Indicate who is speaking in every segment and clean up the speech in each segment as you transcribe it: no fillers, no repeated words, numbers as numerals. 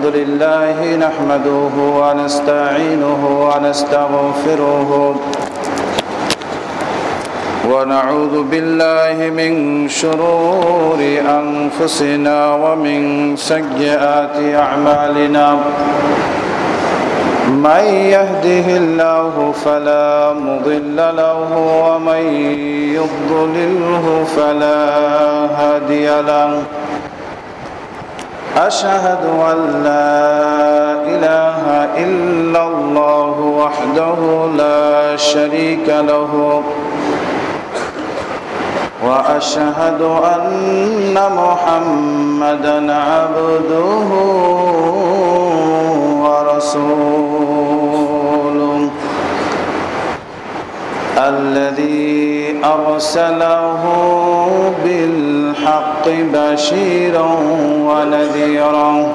Speaker 1: لله نحمده ونستعينه ونستغفره ونعوذ بالله من شرور أنفسنا ومن سيئات أعمالنا من يهده الله فلا مضل له ومن يضلله فلا هادي له أشهد أن لا إله إلا الله وحده لا شريك له وأشهد أن محمدًا عبده ورسوله الذي أرسله بالحق بشيرا ونذيرا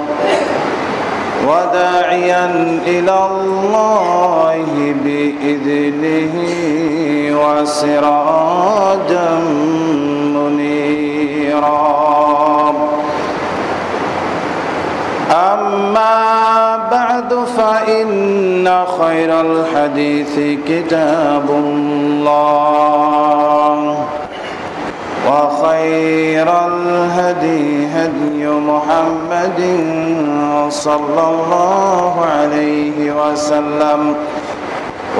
Speaker 1: وداعيا إلى الله بإذنه وسراجا منيرا أما بعد فإن خير الحديث كتاب الله وخير الهدي هدي محمد صلى الله عليه وسلم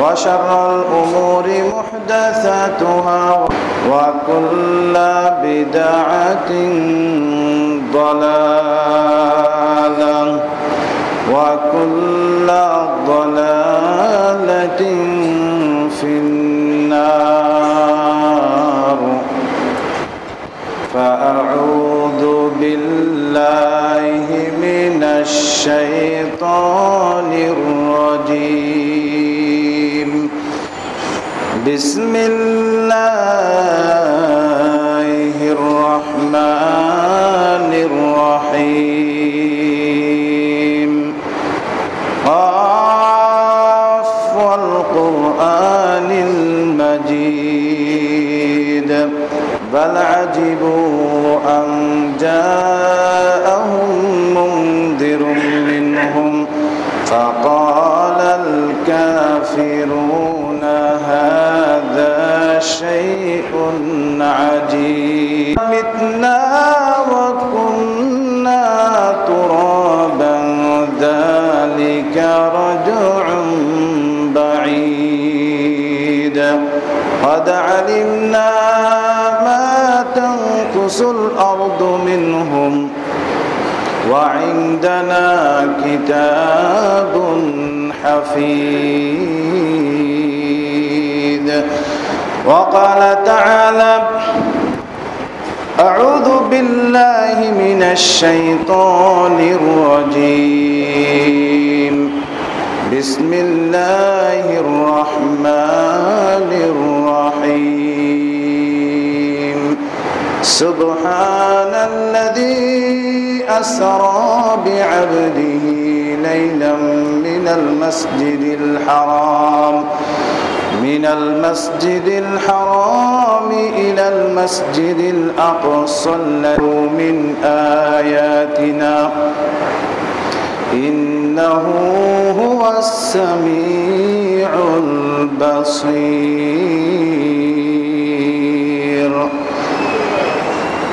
Speaker 1: وشر الأمور محدثاتها وكل بدعة ضلالة وكل ضلالة في النار فأعوذ بالله من الشيطان الرجيم بسم الله الرحمن الرحيم قاف والقرآن المجيد بل عجبوا أن جاءهم منذر منهم فقال الكافرون هذا شيء عجيب متنا وكنا ترابا ذلك رجع بعيد قد علمنا ما تنقص الأرض منهم وعندنا كتاب حفيظ وقال تعالى أعوذ بالله من الشيطان الرجيم بسم الله الرحمن الرحيم سبحان الذي أسرى بعبده ليلا من المسجد الحرام إلى المسجد الأقصى من آياتنا إنه هو السميع البصير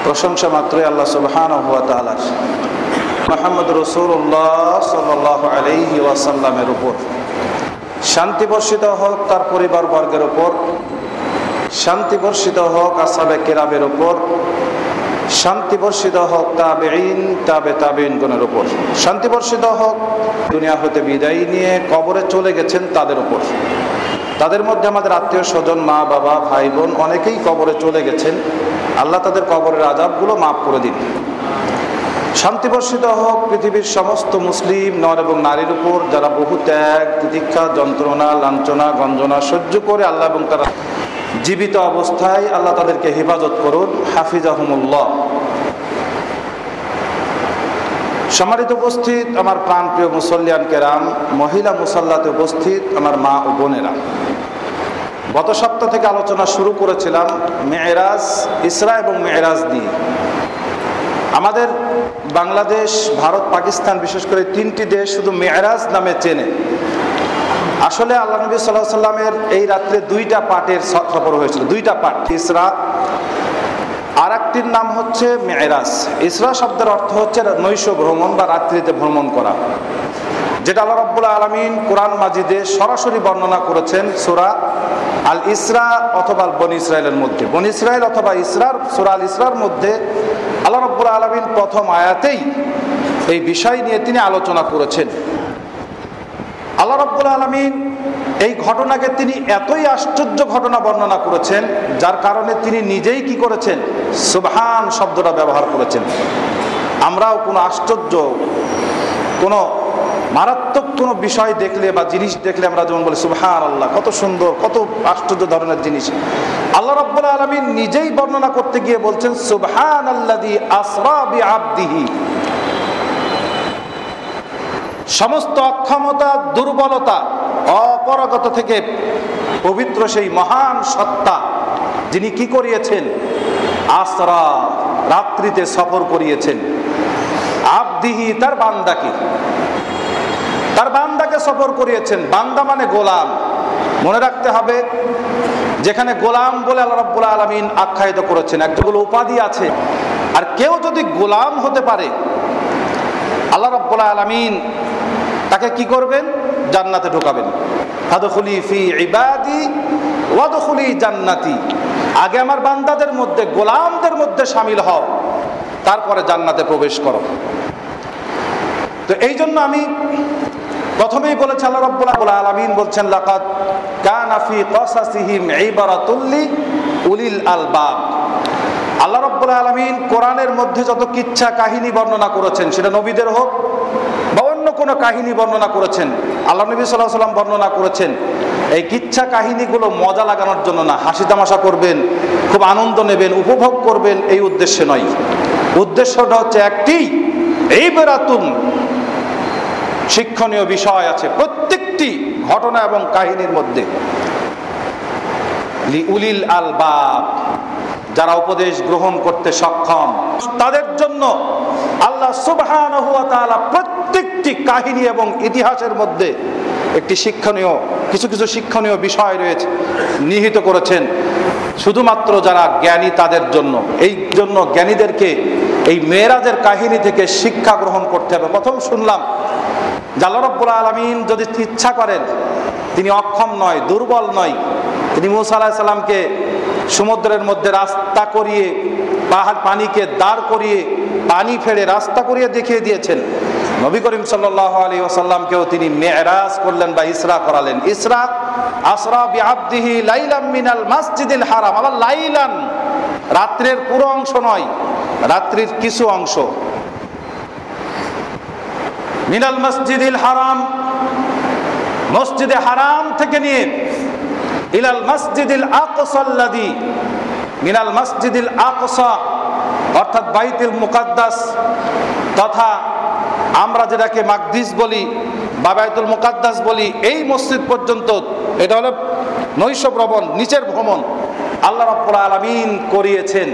Speaker 1: প্রশংসা মাত্রই আল্লাহ সুবহানাহু ওয়া তাআলার মুহাম্মদ রাসূলুল্লাহ সাল্লাল্লাহু আলাইহি ওয়াসাল্লামের উপর শান্তি বর্ষিত হোক তার পরিবার বর্গের উপর শান্তি বর্ষিত হোক আসহাবে কিরামের উপর শান্তি বর্ষিত হোক তাবেঈন তাবেঈনগণের উপর শান্তি বর্ষিত হোক দুনিয়া হতে বিদায় নিয়ে কবরে চলে গেছেন তাদের উপর তাদের মধ্যে আমাদের আত্মীয় স্বজন মা বাবা ভাই বোন অনেকেই কবরে চলে গেছেন আল্লাহ তাদের কবরের আযাবগুলো মাফ করে দিন শান্তি বর্ষিত হোক পৃথিবীর সমস্ত মুসলিম নর এবং নারীর উপর যারা বহু ত্যাগ তিতিক্ষা যন্ত্রণা লাঞ্ছনা গঞ্জনা সহ্য করে আল্লাহ এবং তারা জীবিত অবস্থায় আল্লাহ তাদেরকে হেফাজত করুন হাফিজাহুমুল্লাহ সম্মানিত উপস্থিত আমার প্রাণপ্রিয় মুসল্লিয়ান কেরাম মহিলা মুসাল্লাতে উপস্থিত আমার মা ও বোনেরা গত সপ্তাহ থেকে আলোচনা শুরু করেছিলাম মেরাজ, ইসরা এবং মেরাজ নিয়ে। আমাদের বাংলাদেশ, ভারত, পাকিস্তান বিশেষ করে তিনটি দেশ শুধু মেরাজ নামে চেনে। আসলে আল্লাহ নবী সাল্লাল্লাহু আলাইহি সাল্লামের এই রাত্রে দুইটা পাঠের সফর হয়েছিল, দুইটা পাঠ, ইসরা আর একটির নাম হচ্ছে মেরাজ। ইসরা শব্দের অর্থ হচ্ছে নৈশ ভ্রমণ বা রাত্রিতে ভ্রমণ করা, যেটা আল্লাহ রাব্বুল আলামিন কোরআন মাজিদে সরাসরি বর্ণনা করেছেন সূরা আল ইসরা অথবা বনী ইসরাইলের মধ্যে। বনী ইসরাইল অথবা ইসরার সূরা আল ইসরার মধ্যে আল্লাহ রাব্বুল আলামিন প্রথম আয়াতেই এই বিষয় নিয়ে তিনি আলোচনা করেছেন। আল্লাহ রাব্বুল আলামিন এই ঘটনাকে তিনি এতই আশ্চর্য ঘটনা বর্ণনা করেছেন, যার কারণে তিনি নিজেই কি করেছেন, সুবহান শব্দটা ব্যবহার করেছেন। আমরাও কোনো আশ্চর্য, কোনো মারাত্মক কোনো বিষয় দেখলে বা জিনিস দেখলে আমরা যেমন বলি সুবহানাল্লাহ, কত সুন্দর, কত আশ্চর্য ধরনের জিনিস, আল্লাহ রাব্বুল আলামিন নিজেই বর্ণনা করতে গিয়ে বলছেন সুবহানাল্লাযী আসরা বিআবদিহি। সমস্ত অক্ষমতা, দুর্বলতা, অপারগতা থেকে পবিত্র সেই মহান সত্তা, যিনি কি করিয়েছেন, আসরা, রাত্রিতে সফর করিয়েছেন, আবদিহি, তার বান্দাকে, তার বান্দাকে সফর করিয়েছেন। বান্দা মানে গোলাম। মনে রাখতে হবে, যেখানে গোলাম বলে আল্লাহ রাব্বুল আলামিন আখ্যায়িত করেছেন, একটাগুলো উপাধি আছে। আর কেউ যদি গোলাম হতে পারে, আল্লাহ রাব্বুল আলামিন তাকে কি করবেন, জান্নাতে ঢোকাবেন। ফাদখুলি ফি ইবাদি ওয়াদখুলি জান্নাতি। আগে আমার বান্দাদের মধ্যে, গোলামদের মধ্যে শামিল হও, তারপরে জান্নাতে প্রবেশ করো। তো এই জন্য আমি প্রথমেই বলেছি, আল্লাহ রাব্বুল আলামিন বলছেন লাকাদ কানা ফি কসাসিহিম ইবারাতুল লিউলিল আলবাব। আল্লাহ রাব্বুল আলামিন কোরআনের মধ্যে যত কিচ্ছা কাহিনী বর্ণনা করেছেন, সেটা নবীদের হোক বা অন্য কোনো কাহিনী বর্ণনা করেছেন, আল্লাহ নবী সাল্লাল্লাহু আলাইহি ওয়াসাল্লাম বর্ণনা করেছেন, এই কিচ্ছা কাহিনীগুলো মজা লাগানোর জন্য না, হাসি তামাশা করবেন, খুব আনন্দ নেবেন, উপভোগ করবেন, এই উদ্দেশ্যে নয়। উদ্দেশ্যটা হচ্ছে একটি, ইবরাতুন, শিক্ষণীয় বিষয় আছে প্রত্যেকটি ঘটনা এবং কাহিনীর মধ্যে। লিউলিল আলবাব, যারা উপদেশ গ্রহণ করতে সক্ষম, তাদের জন্য আল্লাহ সুবহানাহু ওয়া তাআলা প্রত্যেকটি কাহিনী এবং ইতিহাসের মধ্যে একটি শিক্ষণীয়, কিছু কিছু শিক্ষণীয় বিষয় রয়েছে, নিহিত করেছেন শুধুমাত্র যারা জ্ঞানী তাদের জন্য। এই জন্য জ্ঞানীদেরকে এই মেরাজের কাহিনী থেকে শিক্ষা গ্রহণ করতে হবে। প্রথম শুনলাম যে আল্লাহ রাব্বুল আলামিন যদি ইচ্ছা করেন, তিনি অক্ষম নয়, দুর্বল নয়। তিনি মূসা আলাইহিস সালামকে সমুদ্রের মধ্যে রাস্তা করিয়ে, পাহাড় পানিকে দাঁড় করিয়ে, পানি ফেলে রাস্তা করিয়ে দেখিয়ে দিয়েছেন। নবী করিম সাল্লাল্লাহু আলাইহি ওয়াসাল্লামকেও তিনি মেরাজ করলেন বা ইসরা করালেন। ইসরা, আসরা বিআবদিহি লাইলাম মিনাল মাসজিদিল হারাম। আবার লাইলান, রাত্রির পুরো অংশ নয়, রাত্রির কিছু অংশ। মিনাল মসজিদিল হারাম, মসজিদে হারাম থেকে নিয়ে ইলাল মসজিদিল আকসাল্লাযী, মিনাল মসজিদিল আকসা অর্থাৎ বাইতুল মুকাদ্দাস, তথা আমরা যেটাকে মাকদিস বলি বা বাইতুল মুকাদ্দাস বলি, এই মসজিদ পর্যন্ত, এটা হলো নৈশ ভ্রমণ, নিচের ভ্রমণ আল্লাহ রাব্বুল আলামিন করিয়েছেন।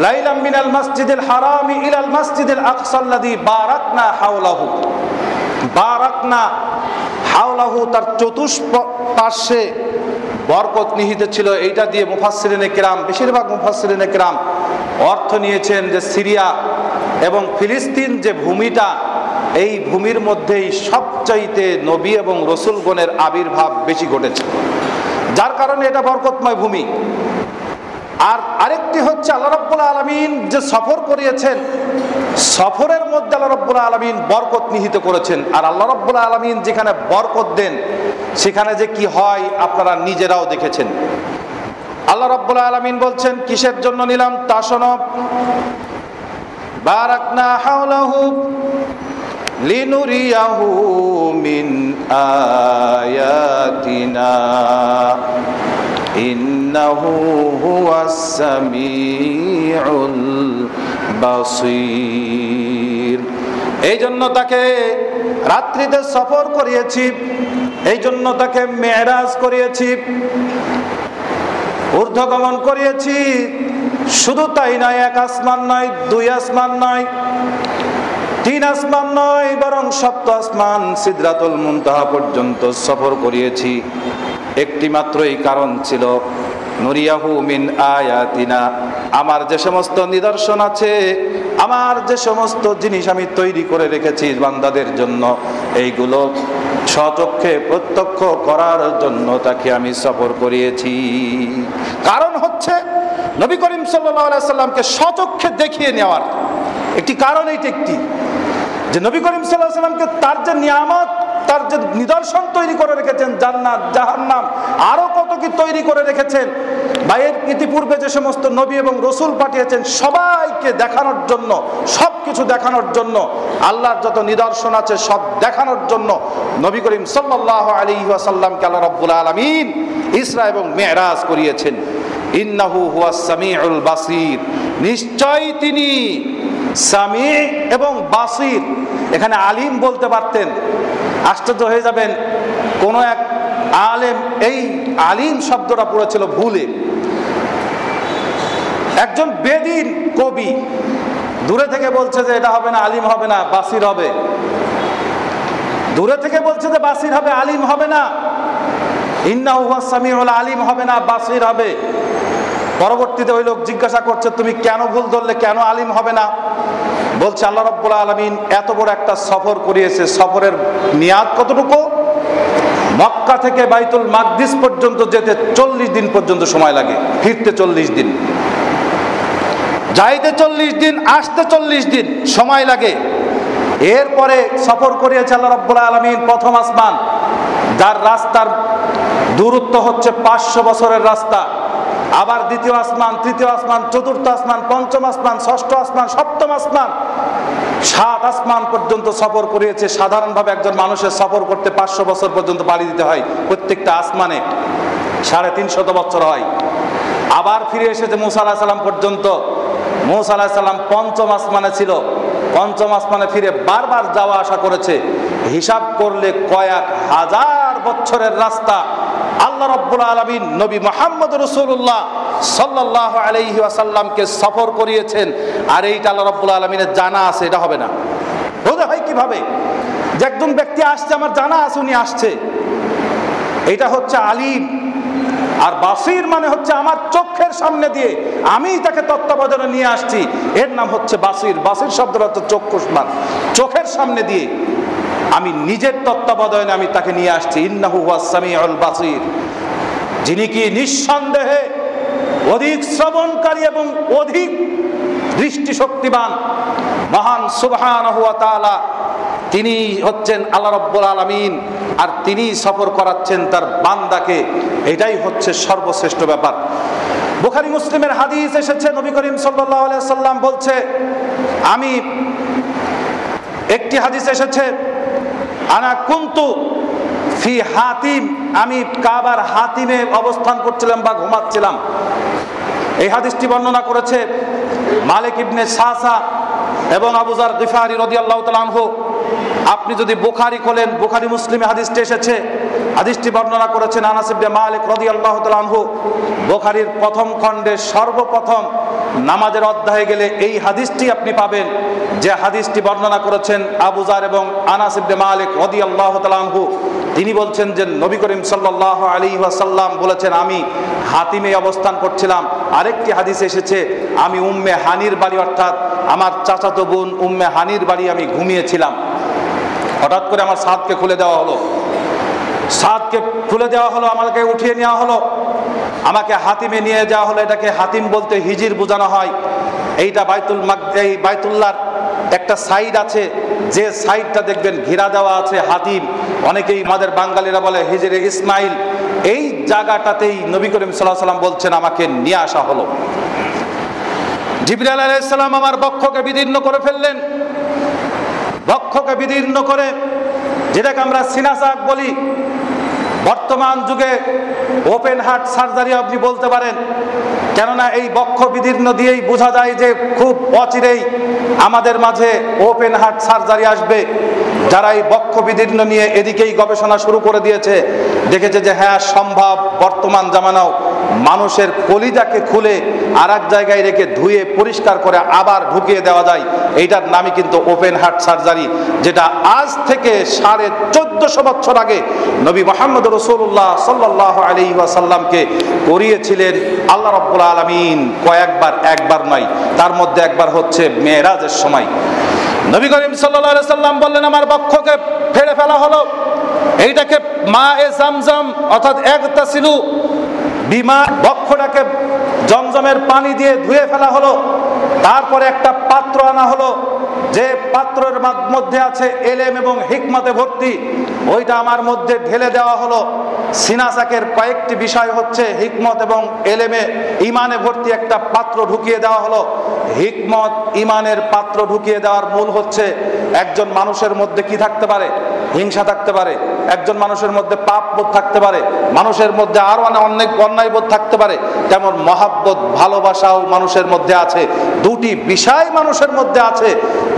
Speaker 1: লাইলাম মিনাল মসজিদিল হারামি ইলাল মসজিদিল আকসাল্লাযী বারাকনা হাওলাহু। বারাকনা হাওলাহু, তার চতুষ্পার্শ্বে বরকত নিহিত ছিল। এইটা দিয়ে মুফাসসিরিনে কিরাম, বেশিরভাগ মুফাসসিরিনে কিরাম অর্থ নিয়েছেন যে সিরিয়া এবং ফিলিস্তিন যে ভূমিটা, এই ভূমির মধ্যেই সবচাইতে নবী এবং রসুলগণের আবির্ভাব বেশি ঘটেছে, যার কারণে এটা বরকতময় ভূমি। আর আরেকটি হচ্ছে আল্লাহ রাব্বুল আলামিন যে সফর করিয়েছেন, সফরের মধ্যে আল্লাহ রাব্বুল আলামিন বরকত নিহিত করেছেন। আর আল্লাহ রাব্বুল আলামিন যেখানে বরকত দেন, সেখানে যে কি হয় আপনারা নিজেরাও দেখেছেন। আল্লাহ রাব্বুল আলামিন বলছেন, কিসের জন্য নিলাম তা শোনো। বারাকনা হাওলাহু লিনুরিয়াহু মিন আয়াতিনা ইন্নাহু হুয়াস সামিউল বাসীর। এই জন্য তাকে রাত্রিতে সফর করিয়েছি, এই জন্য তাকে মেরাজ করিয়েছি, ঊর্ধ্বগমন করিয়েছি। শুধু তাই নয়, এক আসমান নয়, দুই আসমান নয়, তিন আসমান নয়, বরং সপ্ত আসমান সিদরাতুল মুনতাহা পর্যন্ত সফর করিয়েছি। একটি মাত্রই কারণ ছিল, নুরিয়াহু মিন আয়াতিনা, আমার যে সমস্ত নিদর্শন আছে, আমার যে সমস্ত জিনিস আমি তৈরি করে রেখেছি বান্দাদের জন্য, এইগুলো স্বচক্ষে প্রত্যক্ষ করার জন্য তাকে আমি সফর করিয়েছি। কারণ হচ্ছে নবী করিম সাল্লাল্লাহু আলাইহি সাল্লামকে স্বচক্ষে দেখিয়ে নেওয়ার একটি কারণ, এইটা একটি যে নবী করিম সাল্লাল্লাহু আলাইহি সাল্লামকে তার যে নিয়ামত, তার যে নিদর্শন তৈরি করে রেখেছেন, জান্নাত, জাহান্নাম, আরো কত কি তৈরি করে রেখেছেন, বা এর ইতিপূর্বে যে সমস্ত নবী এবং রসুল পাঠিয়েছেন সবাইকে দেখানোর জন্য, সব কিছু দেখানোর জন্য, আল্লাহর যত নিদর্শন আছে সব দেখানোর জন্য নবী করিম সাল্লাল্লাহু আলাইহি ওয়াসাল্লামকে আল্লাহ রাব্বুল আলামিন ইসরা এবং মেরাজ করিয়েছেন। ইন্নাহু হুয়াস সামিউল বাসির, নিশ্চয় তিনি সামি এবং বাসির। এখানে আলিম বলতে পারতেন, আশ্চর্য হয়ে যাবেন, কোন এক আলেম এই আলিম শব্দটা পড়েছিল ভুলে। একজন বেদিন কবি দূরে থেকে বলছে যে এটা হবে না, আলিম হবে না, বাসির হবে। দূরে থেকে বলছে যে বাসির হবে, আলিম হবে না। ইন্নাহু হুয়াস সামিউল আলিম হবে না, বাসির হবে। পরবর্তীতে ওই লোক জিজ্ঞাসা করছে, তুমি কেন ভুল ধরলে, কেন আলিম হবে না? বলছে আল্লাহ রাব্বুল আলামিন এত বড় একটা সফর করিয়েছে, সফরের মেয়াদ কতটুকু? মক্কা থেকে বাইতুল মাকদিস পর্যন্ত যেতে 40 দিন পর্যন্ত সময় লাগে, ফিরতে 40 দিন, যাইতে 40 দিন, আসতে 40 দিন সময় লাগে। এরপরে সফর করিয়েছে আল্লাহ রাব্বুল আলামিন প্রথম আসমান, যার রাস্তার দূরত্ব হচ্ছে 500 বছরের রাস্তা। আবার দ্বিতীয় আসমান, তৃতীয় আসমান, চতুর্থ আসমান, পঞ্চম আসমান, ষষ্ঠ আসমান, সপ্তম আসমান, 7 আসমান পর্যন্ত সফর করিয়েছে। সাধারণভাবে একজন মানুষের সফর করতে 500 বছর পর্যন্ত পাড়ি দিতে হয়, প্রত্যেকটা আসমানে 350 বছর হয়। আবার ফিরে এসেছে মুসা আলাইহিস সালাম পর্যন্ত। মুসা আলাইহিস সালাম পঞ্চম আসমানে ছিল, পঞ্চম আসমানে ফিরে বারবার যাওয়া আসা করেছে। হিসাব করলে কয়েক হাজার বছরের রাস্তা আল্লাহ রাব্বুল আলামিন নবী মুহাম্মদ রাসূলুল্লাহ সাল্লাল্লাহু আলাইহি ওয়াসাল্লামকে সফর করিয়েছেন। আর এইটা আল্লাহ রাব্বুল আলামিনের জানা আছে, এটা হবে না। বোঝা হয় কিভাবে যে একজন ব্যক্তি আসছে, আমার জানা আছে উনি আসছে, এটা হচ্ছে আলিম। আর বাসির মানে হচ্ছে আমার চোখের সামনে দিয়ে আমি তাকে তত্ত্বাবধানে নিয়ে আসছি, এর নাম হচ্ছে বাসির। বাসির শব্দটা হচ্ছে চক্ষুষ্মান, চোখের সামনে দিয়ে আমি নিজের তত্ত্বাবধানে আমি তাকে নিয়ে আসছি। ইন্নাহু হুয়াস সামিউল বাসির, যিনি কি নিঃসন্দেহে অধিক শ্রবণকারী এবং অধিক দৃষ্টিশক্তিবান, মহান সুবহানাহু ওয়া তাআলা তিনি হচ্ছেন আল্লাহ রাব্বুল আলামিন। আর তিনি সফর করাচ্ছেন তার বান্দাকে, এটাই হচ্ছে সর্বশ্রেষ্ঠ ব্যাপার। বুখারী মুসলিমের হাদিস এসেছে, নবী করিম সাল্লাল্লাহু আলাইহি সাল্লাম বলছে, আমি একটি হাদিস এসেছে, আনা কুনতু ফি হাতিম, আমি কাবার হাতিমে অবস্থান করছিলাম বা ঘুমাচ্ছিলাম। এই হাদিসটি বর্ণনা করেছে মালিক ইবনে সাসা এবং আবু যার গিফারি রাদিয়াল্লাহু তাআলা আনহু। আপনি যদি বুখারী খোলেন, বুখারী মুসলিমে হাদিসটি এসেছে, হাদিসটি বর্ণনা করেছেন আনাস ইবনে মালিক রাদিয়াল্লাহু তাআলা আনহু। বুখারীর প্রথম খণ্ডে সর্বপ্রথম নামাজের অধ্যায়ে গেলে এই হাদিসটি আপনি পাবেন, যে হাদিসটি বর্ণনা করেছেন আবু যার এবং আনাস ইবনে মালিক রাদিয়াল্লাহু তাআলা আনহু। তিনি বলছেন যে নবী করিম সাল্লাল্লাহু আলাইহি ওয়াসাল্লাম বলেছেন, আমি হাতিমে অবস্থান করছিলাম। আরেকটি হাদিস এসেছে, আমি উম্মে হানির বাড়ি, অর্থাৎ আমার চাচাতো বোন উম্মে হানির বাড়ি আমি ঘুমিয়েছিলাম। হঠাৎ করে আমার ছাদকে খুলে দেওয়া হলো, ছাদকে খুলে দেওয়া হলো, আমাকে উঠিয়ে নেওয়া হলো, আমাকে হাতিমে নিয়ে যাওয়া হলো। এটাকে হাতিম বলতে হিজির বোঝানো হয়। এইটা এই বাইতুল্লাহর একটা সাইড আছে, যে সাইডটা দেখবেন ঘেরা দেওয়া আছে হাতিম, অনেকেই আমাদের বাঙালিরা বলে হিজরে ইসমাইল। এই জায়গাটাতেই নবী করিম সাল্লাল্লাহু আলাইহি ওয়াসাল্লাম বলছেন আমাকে নিয়ে আসা হলো। জিবরাইল আলাইহিস সালাম আমার বক্ষকে বিদীর্ণ করে ফেললেন, বক্ষকে বিদীর্ণ করে, যেটাকে আমরা সিনাসাক বলি, বর্তমান যুগে ওপেন হার্ট সার্জারি আপনি বলতে পারেন, কেননা এই বক্ষ বিদীর্ণ দিয়েই বোঝা যায় যে খুব অচিরেই আমাদের মাঝে ওপেন হার্ট সার্জারি আসবে। যারা এই বক্ষ বিদীর্ণ নিয়ে এদিকেই গবেষণা শুরু করে দিয়েছে, দেখেছে যে হ্যাঁ সম্ভব বর্তমান জামানাও মানুষের কলিজাকে খুলে আর এক জায়গায় রেখে ধুয়ে পরিষ্কার করে আবার ঢুকিয়ে দেওয়া যায়। এইটার নামই কিন্তু ওপেন হার্ট সার্জারি, যেটা আজ থেকে 1450 বছর আগে নবী মুহাম্মদ রাসূলুল্লাহ সাল্লাল্লাহু আলাইহি ওয়াসাল্লামকে করিয়েছিলেন আল্লাহ রাব্বুল আলামিন কয়েকবার, একবার নয়। তার মধ্যে একবার হচ্ছে মেরাজের সময়। নবী করিম সাল্লাল্লাহু আলাইহি সাল্লাম বললেন, আমার বক্ষকে ফেড়ে ফেলা হলো, এইটাকে মায়ে জামজাম অর্থাৎ ইগতাসিলু বিমা, বক্ষটাকে জমজমের পানি দিয়ে ধুয়ে ফেলা হলো। তারপরে একটা পাত্র আনা হলো, যে পাত্রের মধ্যে আছে এলেম এবং হিকমতে ভর্তি, ওইটা আমার মধ্যে ঢেলে দেওয়া হলো। সিনাসাকের কয়েকটি বিষয় হচ্ছে হিকমত এবং এলেমে ইমানে ভর্তি একটা পাত্র ঢুকিয়ে দেওয়া হলো। হিকমত ইমানের পাত্র ঢুকিয়ে দেওয়ার মূল হচ্ছে একজন মানুষের মধ্যে কি থাকতে পারে? হিংসা থাকতে পারে, একজন মানুষের মধ্যে পাপ বোধ থাকতে পারে, মানুষের মধ্যে আরো অনেক অন্যায় বোধ থাকতে পারে। তেমন মহাব্বত, ভালোবাসাও মানুষের মধ্যে আছে। দুটি বিষয় মানুষের মধ্যে আছে।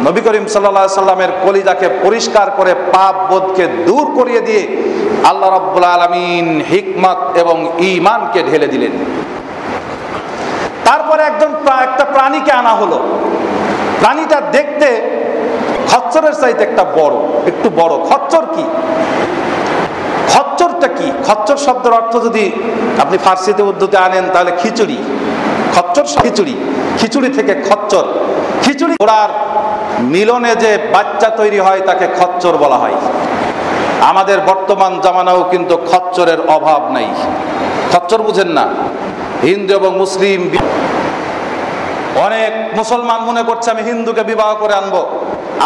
Speaker 1: নবী করিম সাল্লাল্লাহু আলাইহি সাল্লামের কলিজাকে পরিষ্কার করে পাপ বোধকে দূর করিয়ে দিয়ে আল্লাহ রাব্বুল আলামিন হিকমত এবং ঈমানকে ঢেলে দিলেন। তারপরে একটা প্রাণীকে আনা হলো। প্রাণীটা দেখতে খচ্চরের চাইতে একটু বড়। খচ্চর কি? খচ্চরটা কি? খচ্চর শব্দের অর্থ যদি আপনি ফার্সিতে উর্দুতে আনেন তাহলে খিচুড়ি। খচ্চর খিচুড়ি থেকে খচ্চর। খিচুড়ি ঘোড়ার মিলনে যে বাচ্চা তৈরি হয় তাকে খচ্চর বলা হয়। আমাদের বর্তমান জামানাও কিন্তু খচ্চরের অভাব নাই। খচ্চর বুঝেন না? হিন্দু এবং মুসলিম, অনেক মুসলমান মনে করছে আমি হিন্দুকে বিবাহ করে আনবো,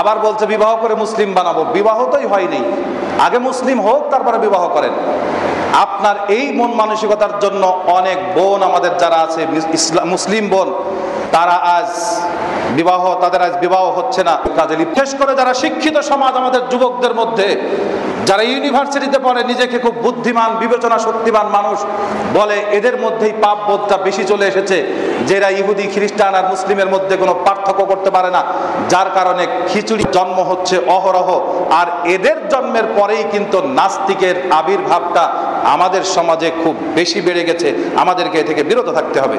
Speaker 1: আবার বলছে বিবাহ করে মুসলিম বানাবো। বিবাহ তোই হয়নি, আগে মুসলিম হোক তারপরে বিবাহ করেন। আপনার এই মন মানসিকতার জন্য অনেক বোন আমাদের যারা আছে মুসলিম বোন, তারা আজ তাদের আজ বিবাহ হচ্ছে না। কাজে বিশেষ করে যারা শিক্ষিত সমাজ আমাদের যুবকদের মধ্যে, যারা ইউনিভার্সিটিতে পড়ে, নিজেকে খুব বুদ্ধিমান, বিবেচনা শক্তিমান মানুষ বলে, এদের মধ্যেই পাপ বোধটা বেশি চলে এসেছে, যেরা ইহুদি, খ্রিস্টান আর মুসলিমের মধ্যে কোনো পার্থক্য করতে পারে না। যার কারণে খিচুড়ি জন্ম হচ্ছে অহরহ। আর এদের জন্মের পরেই কিন্তু নাস্তিকের আবির্ভাবটা আমাদের সমাজে খুব বেশি বেড়ে গেছে। আমাদেরকে এ থেকে বিরত থাকতে হবে।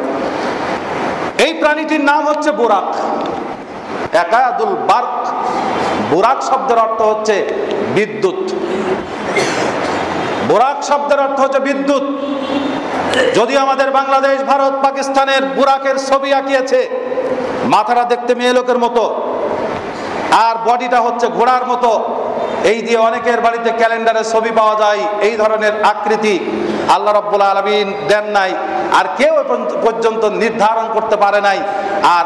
Speaker 1: এই প্রাণীটির নাম হচ্ছে বুরাক, একাদুল বার্ক। বুরাক শব্দের অর্থ হচ্ছে বিদ্যুৎ। বুরাক শব্দের অর্থ হচ্ছে বিদ্যুৎ। যদি আমাদের বাংলাদেশ, ভারত, পাকিস্তানের বুরাকের ছবি আঁকিয়েছে, মাথাটা দেখতে মেয়ে লোকের মতো আর বডিটা হচ্ছে ঘোড়ার মতো, এই দিয়ে অনেকের বাড়িতে ক্যালেন্ডারের ছবি পাওয়া যায়। এই ধরনের আকৃতি আল্লাহ রাব্বুল আলামিন দেন নাই, আর কেউ পর্যন্ত নির্ধারণ করতে পারে নাই। আর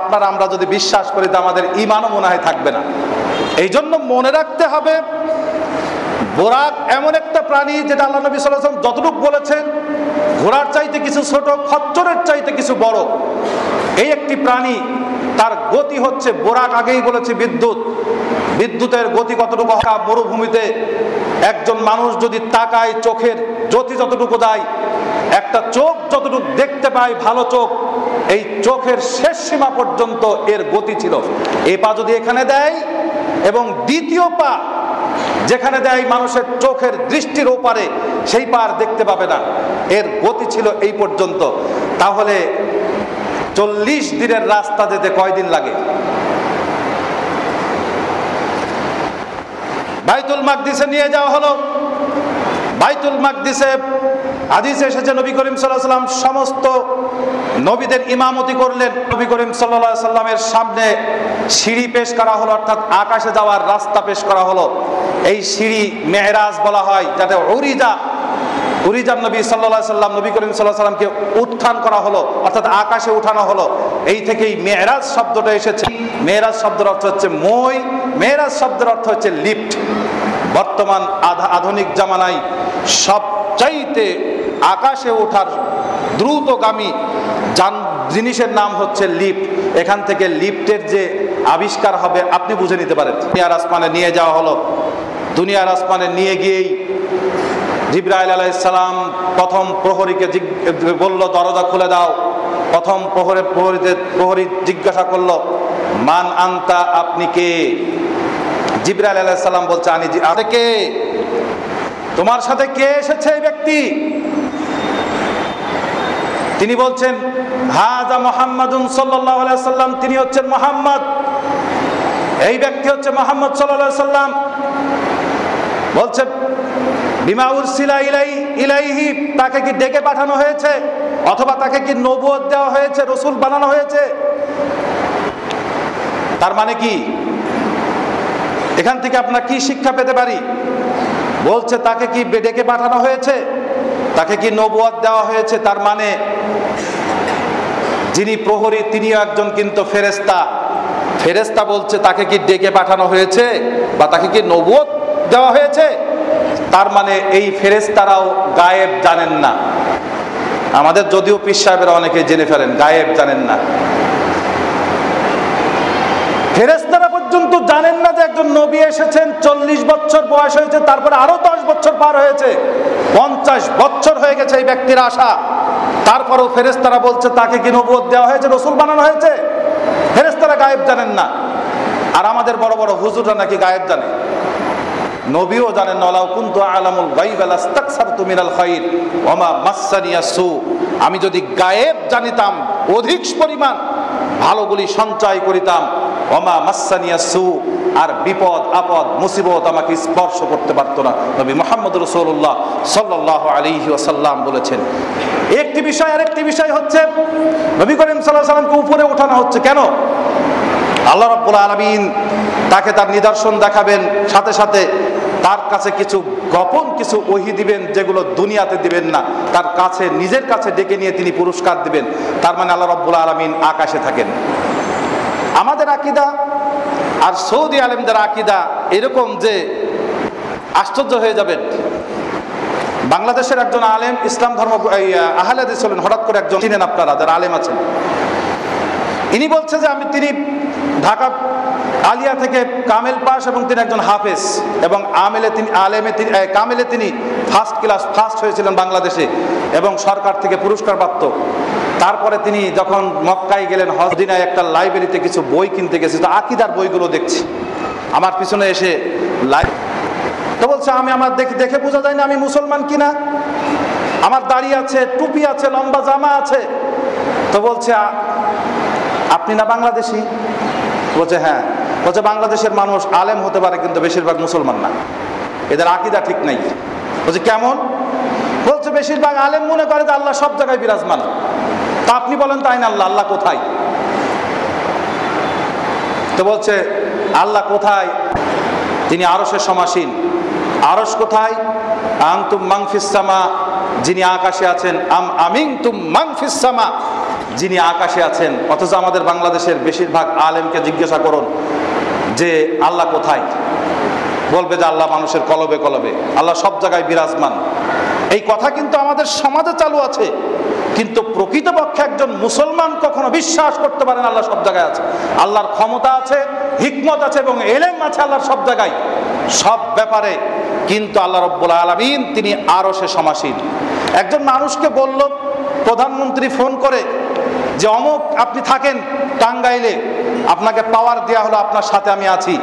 Speaker 1: আপনারা আমরা যদি বিশ্বাস করি তো আমাদের ঈমানও মনে হয় থাকবে না। এই জন্য মনে রাখতে হবে, বুরাক এমন একটা প্রাণী যেটা আল্লাহ নবী সাল্লাল্লাহু আলাইহি ওয়াসাল্লাম যতটুকু বলেছেন, ঘোড়ার চাইতে কিছু ছোট, খচ্চরের চাইতে কিছু বড় এই একটি প্রাণী। তার গতি হচ্ছে, বুরাক আগেই বলেছে বিদ্যুৎ। বিদ্যুতের গতি কতটুকু? মরুভূমিতে একজন মানুষ যদি তাকায়, চোখের জ্যোতি যতটুকু দেয়, একটা চোখ যতটুকু দেখতে পায়, ভালো চোখ, এই চোখের শেষ সীমা পর্যন্ত এর গতি ছিল। এই পা যদি এখানে দেয় এবং দ্বিতীয় পা যেখানে দেয় মানুষের চোখের দৃষ্টির ওপারে, সেই পা আর দেখতে পাবে না। এর গতি ছিল এই পর্যন্ত। তাহলে 40 দিনের রাস্তা যেতে কয়দিন লাগে? বাইতুল মাকদিসে নিয়ে যাওয়া হলো। বাইতুল মাকদিসে হাদিসে এসেছে নবী করিম সাল্লাল্লাহু আলাইহি ওয়াসাল্লাম সমস্ত নবীদের ইমামতি করলেন। নবী করিম সাল্লাল্লাহু আলাইহি ওয়াসাল্লামের সামনে সিঁড়ি পেশ করা হলো, অর্থাৎ আকাশে যাওয়ার রাস্তা পেশ করা হলো। এই সিঁড়ি মেরাজ বলা হয়, যাতে উরিজান নবী সাল্লাল্লাহু আলাইহি ওয়াসাল্লাম, নবী করিম সাল্লাল্লাহু আলাইহি ওয়াসাল্লামকে উত্থান করা হলো, অর্থাৎ আকাশে উঠানো হলো। এই থেকেই মেরাজ শব্দটা এসেছে। মেরাজ শব্দের অর্থ হচ্ছে মই, মেরাজ শব্দের অর্থ হচ্ছে লিফট। বর্তমান আধুনিক জামানায় সবচাইতে আকাশে ওঠার দ্রুতগামী জিনিসের নাম হচ্ছে লিফট। এখান থেকে লিফটের যে আবিষ্কার হবে আপনি বুঝে নিতে পারেন। আর আসমানে নিয়ে যাওয়া হলো। দুনিয়ার আসমানে নিয়ে গিয়েই জিবরাইল আলাইহিস সালাম প্রথম প্রহরীকে বলল, দরজা খুলে দাও। প্রথম প্রহরী জিজ্ঞাসা করলো, মান আনতা, আপনি কে? জিবরাইল আলাইহিস সালাম বলছে, আমি কে? তোমার সাথে কে এসেছে এই ব্যক্তি? তিনি বলছেন, হাযা মুহাম্মাদুন সাল্লাল্লাহু আলাইহি ওয়াসাল্লাম, তিনি হচ্ছেন মুহাম্মদ, এই ব্যক্তি হচ্ছে মুহাম্মদ সাল্লাল্লাহু আলাইহি ওয়াসাল্লাম। বলছে, বিমা উরসিলা ইলাইহি, তাকে কি ডেকে পাঠানো হয়েছে অথবা তাকে কি নবুয়ত দেওয়া হয়েছে, রাসূল বানানো হয়েছে? তার মানে কি? এখান থেকে আমরা কি শিক্ষা পেতে পারি? বলছে তাকে কি ডেকে পাঠানো হয়েছে, তাকে কি নবুয়ত দেওয়া হয়েছে, তার মানে যিনি প্রহরী তিনিও একজন কিন্তু ফেরেশতা। ফেরেশতা বলছে তাকে কি ডেকে পাঠানো হয়েছে বা তাকে কি নবুয়ত দেওয়া হয়েছে, তার মানে এই ফেরেশতারাও গায়েব জানেন না। আমাদের যদিও পীর সাহেবেরা অনেকে জেনে ফেলেন, গায়েব জানেন না। ফেরেশতারা পর্যন্ত জানেন না যে একজন নবী এসেছেন, 40 বছর বয়স হয়েছে, তারপরে আরো 10 বছর পার হয়েছে, 50 বছর হয়ে গেছে এই ব্যক্তির আসা। তারপরেও ফেরেশতারা বলছে তাকে কি নবুয়ত দেওয়া হয়েছে, রাসূল বানানো হয়েছে। ফেরেশতারা গায়েব জানেন না। আর আমাদের বড় বড় হুজুররা নাকি গায়েব জানে। নবীও জানেন, ওয়ালাউ কুনতু আ'লামুল গায়বা লাস্তাকসারতু মিনাল খায়র ওয়া মা মাসসানিয়াস সু, আমি যদি গায়েব জানিতাম অধিক পরিমাণ ভালোগুলি সঞ্চয় করিতাম। ওয়া মা মাসসানিয়াস সু, আর বিপদ আপদ মুসিবত আমাকে স্পর্শ করতে পারতো না। নবী মুহাম্মদ রাসূলুল্লাহ সাল্লাল্লাহু আলাইহি ওয়াসাল্লাম বলেছেন। একটি বিষয়, আরেকটি বিষয় হচ্ছে নবী করিম সাল্লাল্লাহু আলাইহি ওয়াসাল্লামকে উপরে ওঠানো হচ্ছে কেন? আল্লাহ রাব্বুল আলামিন তাকে তার নিদর্শন দেখাবেন, সাথে সাথে তার কাছে কিছু গোপন কিছু ওহী দিবেন, যেগুলো দুনিয়াতে দিবেন না। তার কাছে, নিজের কাছে ডেকে নিয়ে তিনি পুরস্কার দিবেন। তার মানে আল্লাহ রাব্বুল আলামিন আকাশে থাকেন। আমাদের আকীদা আর সৌদি আলেমদের আকীদা এরকম যে আশ্চর্য হয়ে যাবেন। বাংলাদেশের একজন আলেম, ইসলাম ধর্ম আহলে হাদিস হলেন, হঠাৎ করে একজন চিনেন আপনারা যারা আলেম আছেন, ইনি বলছে যে তিনি ঢাকা আলিয়া থেকে কামেল পাস এবং তিনি একজন হাফেজ, এবং কামেলে তিনি ফার্স্ট হয়েছিলেন বাংলাদেশে এবং সরকার থেকে পুরস্কার প্রাপ্ত। তারপরে তিনি যখন মক্কায় গেলেন, মদিনায় একটা লাইব্রেরিতে কিছু বই কিনতে গেছে, তো আকীদার বইগুলো দেখছি, আমার পিছনে এসে তো বলছে আমার দেখে বোঝা যায় না আমি মুসলমান কিনা, আমার দাড়ি আছে, টুপি আছে, লম্বা জামা আছে। তো বলছে, আপনি না বাংলাদেশি? বলছে হ্যাঁ। বলছে বাংলাদেশের মানুষ আলেম হতে পারে কিন্তু বেশিরভাগ মুসলমান না, এদের আকীদা ঠিক নাই। বলছে কেমন? বলছে বেশিরভাগ আলেম মনে করে যে আল্লাহ সব জায়গায় বিরাজমান। তা আপনি বলেন তাই না, আল্লাহ কোথায়? তো বলছে আল্লাহ কোথায়? তিনি আরশের সমাসীন। আরশ কোথায়? আনতুম মান ফিস সামা, যিনি আকাশে আছেন। আমিনতুম মান ফিস সামা, যিনি আকাশে আছেন। অথচ আমাদের বাংলাদেশের বেশিরভাগ আলেমকে জিজ্ঞাসা করুন যে আল্লাহ কোথায়, বলবে যে আল্লাহ মানুষের কলবে কলবে, আল্লাহ সব জায়গায় বিরাজমান। এই কথা কিন্তু আমাদের সমাজে চালু আছে, কিন্তু প্রকৃতপক্ষে একজন মুসলমান কখনো বিশ্বাস করতে পারেন আল্লাহ সব জায়গায় আছে। আল্লাহর ক্ষমতা আছে, হিকমত আছে এবং এলেম আছে আল্লাহর সব জায়গায়, সব ব্যাপারে। কিন্তু আল্লাহ রাব্বুল আলামিন তিনি আরশে সমাসীন। একজন মানুষকে বলল, প্রধানমন্ত্রী ফোন করে যে অমুক আপনি থাকেন টাঙ্গাইলে, আপনাকে পাওয়ার দেওয়া হলো, আপনার সাথে আমি আছি।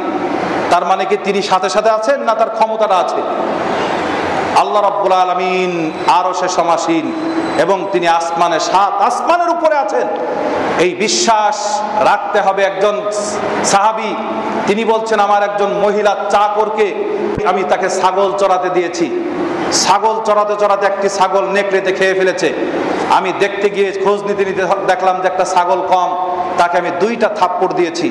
Speaker 1: তার মানে কি তিনি সাথে সাথে আছেন না তার ক্ষমতাটা আছে? আল্লাহ রাব্বুল আলামিন আরশে সমাসীন এবং তিনি আসমানে, 7 আসমানের উপরে আছেন। এই বিশ্বাস রাখতে হবে। একজন সাহাবী তিনি বলছেন, আমার একজন মহিলা চাকরকে আমি তাকে ছাগল চড়াতে দিয়েছি। ছাগল চড়াতে চড়াতে একটি ছাগল নেকড়েতে খেয়ে ফেলেছে। আমি দেখতে গিয়ে খোঁজ নিতে নিতে দেখলাম যে একটা ছাগল কম, তাকে আমি 2টা থাপ্পড় দিয়েছি।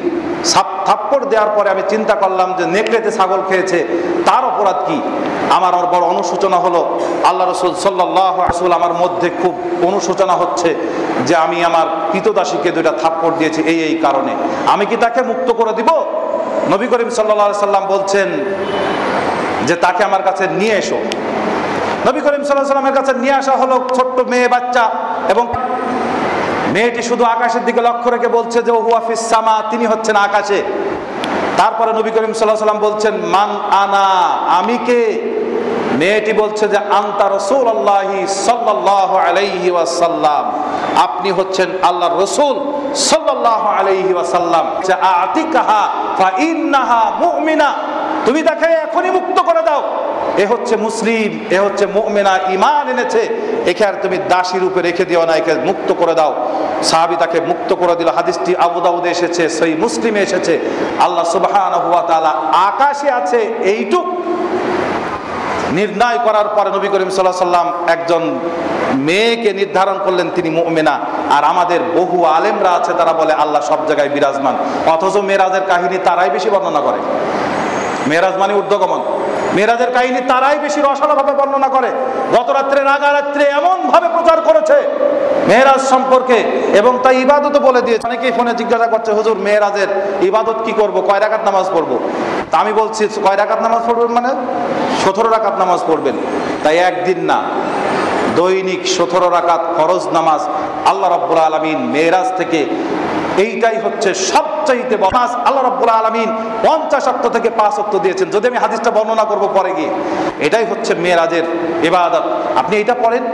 Speaker 1: থাপ্পড় দেওয়ার পরে আমি চিন্তা করলাম যে নেকড়েতে ছাগল খেয়েছে, তার অপরাধ কি? আমার বড় অনুশোচনা হলো। আল্লাহ রাসূল সাল্লাল্লাহু আলাইহি ওয়াসাল্লাম, আমার মধ্যে খুব অনুশোচনা হচ্ছে যে আমি আমার কৃতদাসীকে 2টা থাপ্পড় দিয়েছি এই কারণে। আমি কি তাকে মুক্ত করে দিব? নবী করিম সাল্লাল্লাহু আলাইহি ওয়াসাল্লাম বলছেন যে তাকে আমার কাছে নিয়ে এসো। নবী করিম সাল্লাল্লাহু আলাইহি ওয়াসাল্লামের কাছে নিয়ে আসা হলো ছোট্ট মেয়ে বাচ্চা, এবং মেয়েটি শুধু আকাশের দিকে লক্ষ্য রেখে বলছে যে হুয়া ফিস সামা, তিনি হচ্ছেন আকাশে। তারপরে নবী করিম সাল্লাল্লাহু আলাইহি ওয়াসাল্লাম বলছেন মান আনা, আমি কে? মেয়েটি বলছে যে আনতা রাসূলুল্লাহি সাল্লাল্লাহু আলাইহি ওয়াসাল্লাম, আপনি হচ্ছেন আল্লাহর রাসূল সাল্লাল্লাহু আলাইহি ওয়াসাল্লাম। যে আতিকাহা ফা ইন্নাহা মুমিনা, তুমি তাকে এখনই মুক্ত করে দাও, এ হচ্ছে মুসলিম, এ হচ্ছে মুমিনা, ঈমান এনেছে, একে আর তুমি দাসী রূপে রেখে দিও না, একে মুক্ত করে দাও। সাহাবী তাকে মুক্ত করে দিল। হাদিসটি আবু দাউদে এসেছে, সহিহ মুসলিমে এসেছে। আল্লাহ সুবহানাহু ওয়া তাআলা আকাশে আছে এইটুক নির্ণয় করার পরে নবী করিম সাল্লাল্লাহু আলাইহি ওয়াসাল্লাম একজন মেয়েকে নির্ধারণ করলেন তিনি মুমিনা। আর আমাদের বহু আলেমরা আছে তারা বলে আল্লাহ সব জায়গায় বিরাজমান, অথচ মেরাজের কাহিনী তারাই বেশি বর্ণনা করে। মেরাজ মানে ঊর্ধ্বগমন, মেরাজের কাহিনী তারাই বেশি রসালোভাবে বর্ণনা করে। গত রাত্রে রাগারাত্রে এমন ভাবে প্রচার করেছে মেরাজ সম্পর্কে, এবং তাই ইবাদতও বলে দিয়েছে। অনেকেই ফোনে জিজ্ঞাসা করছে হুজুর মেরাজের ইবাদত কি করব, কয় রাকাত নামাজ পড়বো? তা আমি বলছি কয় রাকাত নামাজ পড়বেন মানে 17 রাকাত নামাজ পড়বেন। তাই একদিন না, দৈনিক 17 রাকাত ফরজ নামাজ আল্লাহ রাব্বুল আলামিন মেরাজ থেকে, এইটাই হচ্ছে সবচাইতে বড় নামাজ। আল্লাহ রাব্বুল আলামিন 50 ওয়াক্ত থেকে 5 ওয়াক্ত দিয়েছেন। যদি আমি হাদিসটা বর্ণনা করব পরে গিয়ে, এটাই হচ্ছে মেরাজের ইবাদত। আপনি এটা পড়েন,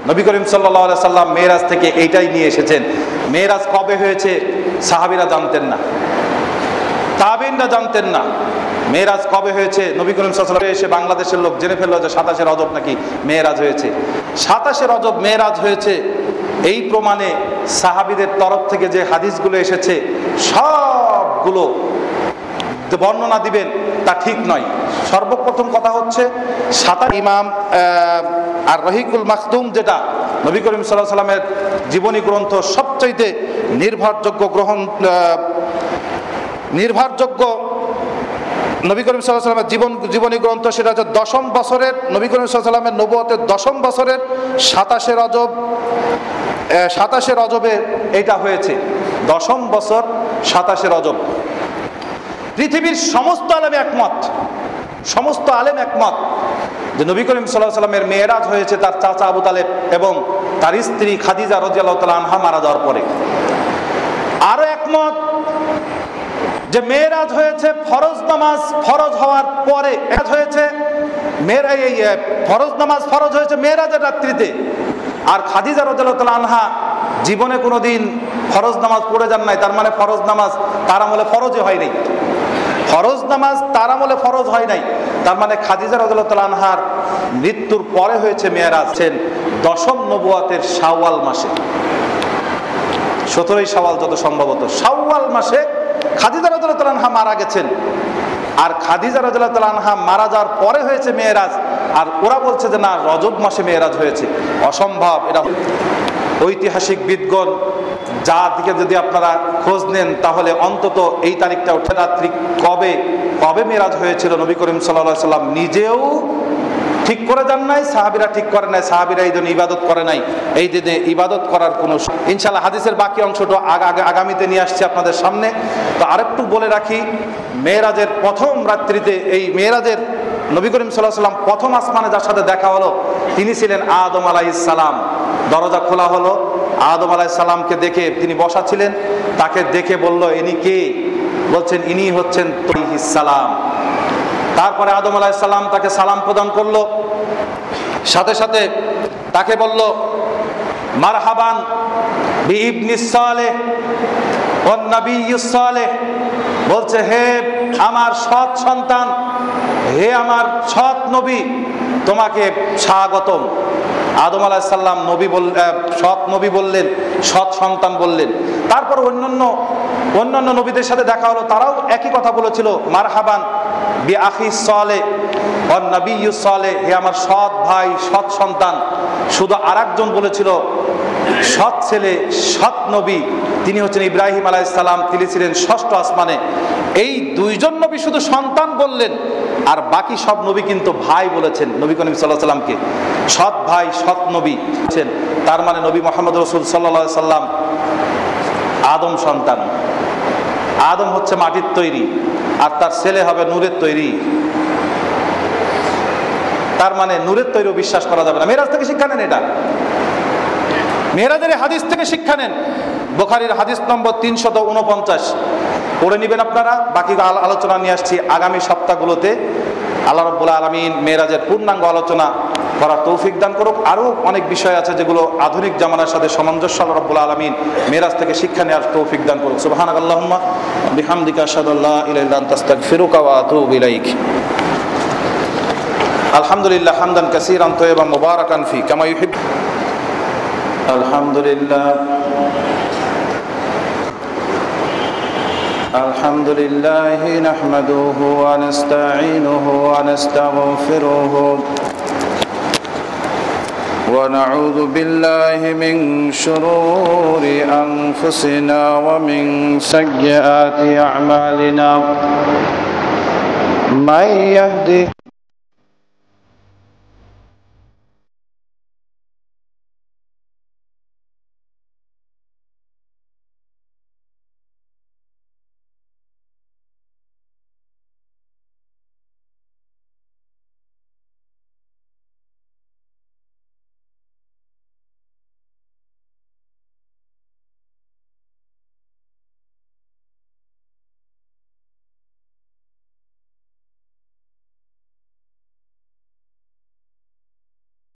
Speaker 1: নবী করিম সাল্লাল্লাহু আলাইহি সাল্লাম মেরাজ থেকে এইটাই নিয়ে এসেছেন। মেরাজ কবে হয়েছে সাহাবীরা জানতেন না, তাবেঈনরা জানতেন না। মেরাজ কবে হয়েছে নবী করিম সাল্লাল্লাহু আলাইহি ওয়াসাল্লাম এসে বাংলাদেশের লোক জেনে ফেললো যে 27 রজব নাকি মেরাজ হয়েছে। 27 রজব মেরাজ হয়েছে, এই প্রমাণে সাহাবীদের তরফ থেকে যে হাদিসগুলো এসেছে সবগুলো বর্ণনা দিবেন তা ঠিক নয়। সর্বপ্রথম কথা হচ্ছে ইমাম আর রহিকুল মাখতুম, যেটা নবী করিম সাল্লাল্লাহু আলাইহি ওয়াসাল্লামের জীবনী গ্রন্থ, সবচাইতে নির্ভরযোগ্য নবী করিম সাল্লাল্লাহু আলাইহি ওয়াসাল্লামের জীবনী গ্রন্থ, সেটা হচ্ছে 10ম বছরের নবী করিম সাল্লাল্লাহু আলাইহি ওয়াসাল্লামের নবুয়তের 10ম বছরের 27 রজবে এটা হয়েছে। 10ম বছর 27 রজব। পৃথিবীর সমস্ত আলেম একমত যে নবী করিম সাল্লাল্লাহু আলাইহি ওয়াসাল্লামের মেরাজ হয়েছে তার চাচা আবু তালেব এবং তার স্ত্রী খাদিজা রাদিয়াল্লাহু তাআলা আনহা মারা যাওয়ার পরে। আরো একমত যে মেরাজ হয়েছে ফরজ নামাজ ফরজ হওয়ার পরে। হয়েছে ফরজ নামাজ ফরজ হয়েছে মেরাজের রাত্রিতে। আর খাদিজা রাদিয়াল্লাহু তাআলা আনহা জীবনে কোনোদিন ফরজ নামাজ পড়ে যান নাই, তার মানে ফরজ নামাজ তার আমলে ফরজই হয় নাই। ফরজ নামাজ তার আমলে ফরজ হয় নাই, তার মানে খাদিজা রাদিয়াল্লাহু তাআলা আনহার মৃত্যুর পরে হয়েছে মেরাজ। 10ম নবুয়তের শাওয়াল মাসে, 17ই শাওয়াল যত সম্ভবত, শাওয়াল মাসে খাদিজা রাদিয়াল্লাহু তাআলা আনহা মারা গেছেন। আর খাদিজা রাদিয়াল্লাহু তাআলা আনহা মারা যাওয়ার পরে হয়েছে মেরাজ। আর ওরা বলছে যে না, রজব মাসে মেরাজ হয়েছে। অসম্ভব। এটা ঐতিহাসিক বিদগণ যা দিকে যদি আপনারা খোঁজ নেন তাহলে অন্তত এই তারিখটা ওঠে। রাত্রি কবে মেরাজ হয়েছিল নবী করিম সাল্লাল্লাহু আলাইহি ওয়াসাল্লাম নিজেও ঠিক করে যান নাই, সাহাবীরা ঠিক করে নাই, সাহাবীরা এই দিন ইবাদত করে নাই। এই দিনে ইবাদত করার কোনো, ইনশাআল্লাহ হাদিসের বাকি অংশটা আগামীতে নিয়ে আসছি আপনাদের সামনে। তো আরেকটু বলে রাখি, মেরাজের প্রথম রাত্রিতে, এই মেরাজের নবী করিম সাল্লাল্লাহু আলাইহি ওয়াসাল্লাম প্রথম আসমানে যার সাথে দেখা হলো তিনি ছিলেন আদম আলাইহিস সালাম। দরজা খোলা হলো, আদম আলাইহিস সালামকে দেখে তিনি বসা ছিলেন, তাকে দেখে বলল ইনি কে? বলছেন ইনি হচ্ছেন আলাইহিস সালাম। তারপরে আদম আলাইহিস সালাম তাকে সালাম প্রদান করলো, সাথে সাথে তাকে বলল মারহাবান বিইবনিস সালেহ ওয়ান নাবিয়্যুস সালেহ। বলছে হে আমার সৎ সন্তান, হে আমার সৎ নবী, তোমাকে স্বাগতম। আদম আলাইহিস সালাম সৎ নবী বললেন, সৎ সন্তান বললেন। তারপর অন্যান্য নবীদের সাথে দেখা হলো, তারাও একই কথা বলেছিল, মারহাবান বি আখিস সালেহ ওয়ান নাবিয়্যুস সালেহ, হে আমার সৎ ভাই, সৎ সন্তান। শুধু আরেকজন বলেছিল সৎ ছেলে, সৎ নবী, তিনি হচ্ছেন ইব্রাহিম আলাইহিস সালাম, তিনি ছিলেন 6ষ্ঠ আসমানে। এই 2জন নবী শুধু সন্তান বললেন, আর বাকি সব নবী কিন্তু ভাই বলেছেন নবী করিম সাল্লাল্লাহু আলাইহি সাল্লামকে। সৎ ভাই, সৎ নবী। তার মানে নবী মুহাম্মদ রাসূল সাল্লাল্লাহু আলাইহি সাল্লাম আদম সন্তান। আদম হচ্ছে মাটির তৈরি, আর তার ছেলে হবে নূরের তৈরি। তার মানে নূরের তৈরিও বিশ্বাস করা যাবে না। মেরাজ থেকে শিক্ষা নেন, এটা মেরাজের হাদিস থেকে শিক্ষা নেন। বুখারীর হাদিস নম্বর 349। পড়ে নেবেন আপনারা। বাকি আলোচনা নিয়ে আসছি আগামী সপ্তাহগুলোতে। আল্লাহ রাব্বুল আলামিন মেরাজের পূর্ণাঙ্গ আলোচনা করার তৌফিক দান করুক। আরও অনেক বিষয় আছে যেগুলো আধুনিক জামানার সাথে সামঞ্জস্য আল্লাহ রাব্বুল আলামিন মেরাজ থেকে শিক্ষা নেওয়ার তৌফিক দান করুক। সুবহানাকাল্লাহুম্মা বিহামদিকা আশহাদু আল্লা ইলাহা ইল্লা আনতা আস্তাগফিরুকা ওয়া আতুবু ইলাইক। আলহামদুলিল্লাহ হামদান কাসীরান তাইয়িবান মুবারাকান ফি কামা ইউহিব। আলহামদুলিল্লাহ الحمد لله نحمده ونستعينه ونستغفره ونعوذ بالله من شرور أنفسنا ومن سيئات أعمالنا من يهده